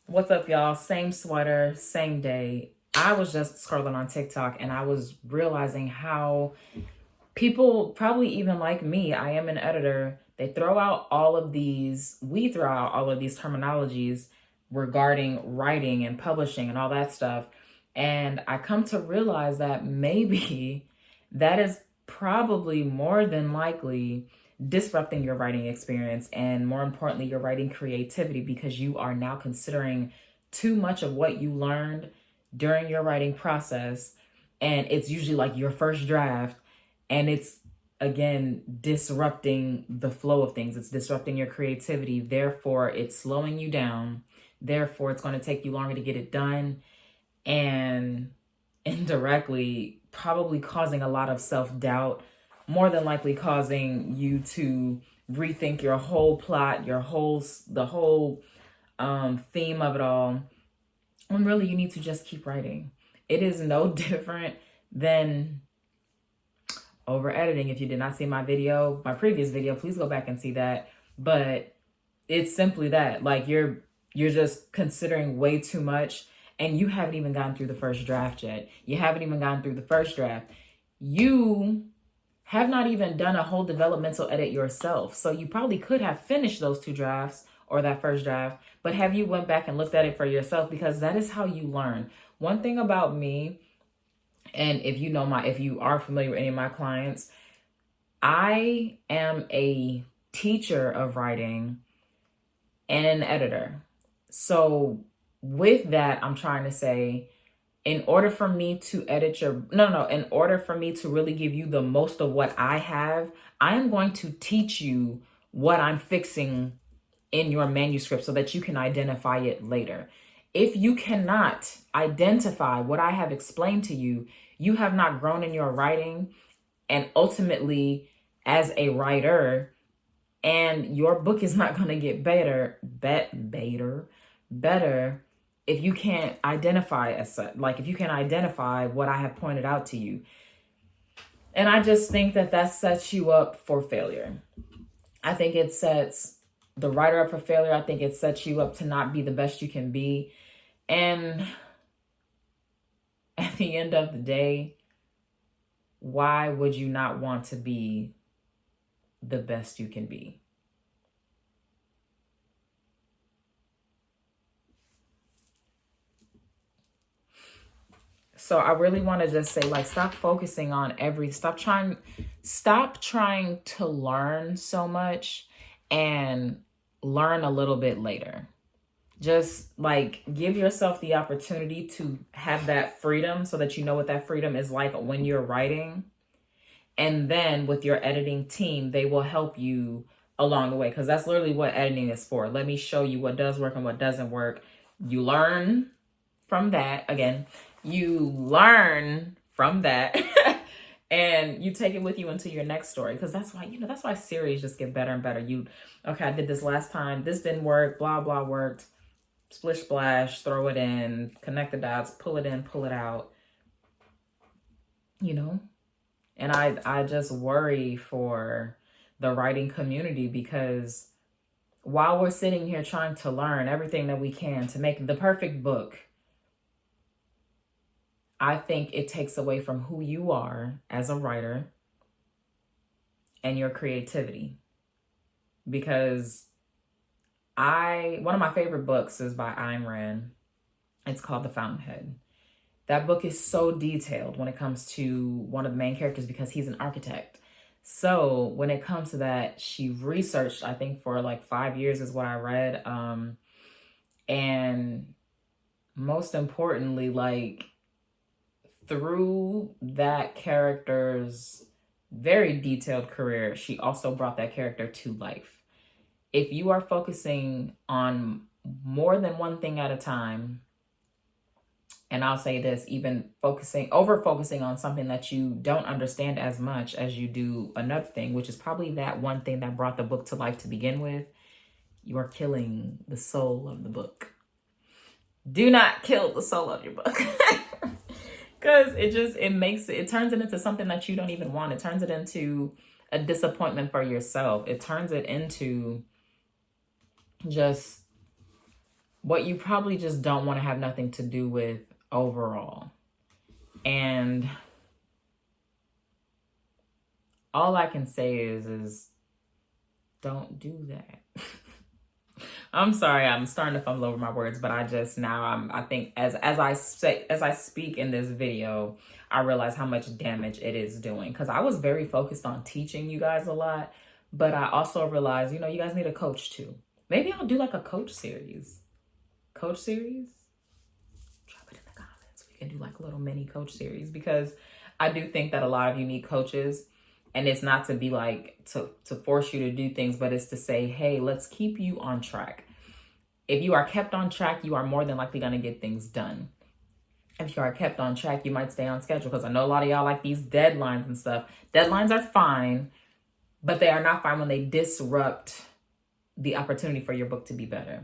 What's up, y'all? Same sweater, same day. I was just scrolling on TikTok and I was realizing how people, probably even like me, I am an editor, we throw out all of these terminologies regarding writing and publishing and all that stuff. And I come to realize that maybe that is probably more than likely disrupting your writing experience and, more importantly, your writing creativity, because you are now considering too much of what you learned during your writing process. And it's usually like your first draft, and it's again disrupting the flow of things. It's disrupting your creativity. Therefore, it's slowing you down. Therefore, it's going to take you longer to get it done, and indirectly probably causing a lot of self-doubt, more than likely causing you to rethink your whole plot, the whole theme of it all, when really you need to just keep writing. It is no different than over editing. If you did not see my previous video, please go back and see that. But it's simply that, like, you're just considering way too much, and you haven't even gotten through the first draft yet. You haven't even gotten through the first draft. You have not even done a whole developmental edit yourself. So you probably could have finished those two drafts or that first draft, but have you went back and looked at it for yourself? Because that is how you learn. One thing about me, and if you are familiar with any of my clients, I am a teacher of writing and an editor. So with that, I'm trying to say, in order for me to in order for me to really give you the most of what I have, I am going to teach you what I'm fixing in your manuscript so that you can identify it later. If you cannot identify what I have explained to you, you have not grown in your writing, and ultimately as a writer, and your book is not going to get better if you can't identify if you can't identify what I have pointed out to you. And I just think that sets you up for failure. I think it sets the writer up for failure. I think it sets you up to not be the best you can be. And at the end of the day, why would you not want to be the best you can be? So I really want to just say, like, stop trying to learn so much and learn a little bit later. Just like give yourself the opportunity to have that freedom so that you know what that freedom is like when you're writing. And then with your editing team, they will help you along the way, because that's literally what editing is for. Let me show you what does work and what doesn't work. You learn from that. Again, you learn from that and you take it with you into your next story, because that's why series just get better and better. Okay, I did this last time, this didn't work, blah blah worked, splish splash, throw it in, connect the dots, pull it in, pull it out, and I just worry for the writing community, because while we're sitting here trying to learn everything that we can to make the perfect book, I think it takes away from who you are as a writer and your creativity. Because one of my favorite books is by Ayn Rand. It's called The Fountainhead. That book is so detailed when it comes to one of the main characters, because he's an architect. So when it comes to that, she researched, I think for like 5 years is what I read. And most importantly, like, through that character's very detailed career, she also brought that character to life. If you are focusing on more than one thing at a time, and I'll say this, even over focusing on something that you don't understand as much as you do another thing, which is probably that one thing that brought the book to life to begin with, you are killing the soul of the book. Do not kill the soul of your book. Because it turns it into something that you don't even want. It turns it into a disappointment for yourself. It turns it into just what you probably just don't want to have nothing to do with overall. And all I can say is don't do that. I'm sorry, I'm starting to fumble over my words, but I think as I speak in this video, I realize how much damage it is doing, because I was very focused on teaching you guys a lot, but I also realized, you guys need a coach too. Maybe I'll do like a coach series. Coach series? Drop it in the comments. We can do like a little mini coach series, because I do think that a lot of you need coaches. And it's not to be like to force you to do things, but it's to say, hey, let's keep you on track. If you are kept on track, you are more than likely going to get things done. If you are kept on track, you might stay on schedule, because I know a lot of y'all like these deadlines and stuff. Deadlines are fine, but they are not fine when they disrupt the opportunity for your book to be better.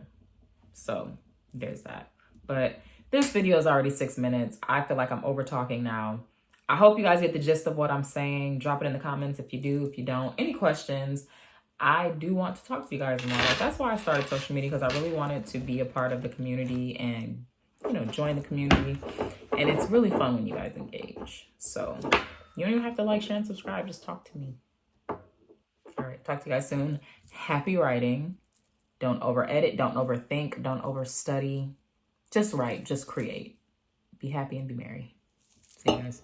So there's that. But this video is already 6 minutes. I feel like I'm over talking now. I hope you guys get the gist of what I'm saying. Drop it in the comments if you do, if you don't. Any questions? I do want to talk to you guys more. Like, that's why I started social media, because I really wanted to be a part of the community and, join the community. And it's really fun when you guys engage. So you don't even have to like, share, and subscribe. Just talk to me. All right. Talk to you guys soon. Happy writing. Don't over edit. Don't overthink. Don't over study. Just write. Just create. Be happy and be merry. See you guys.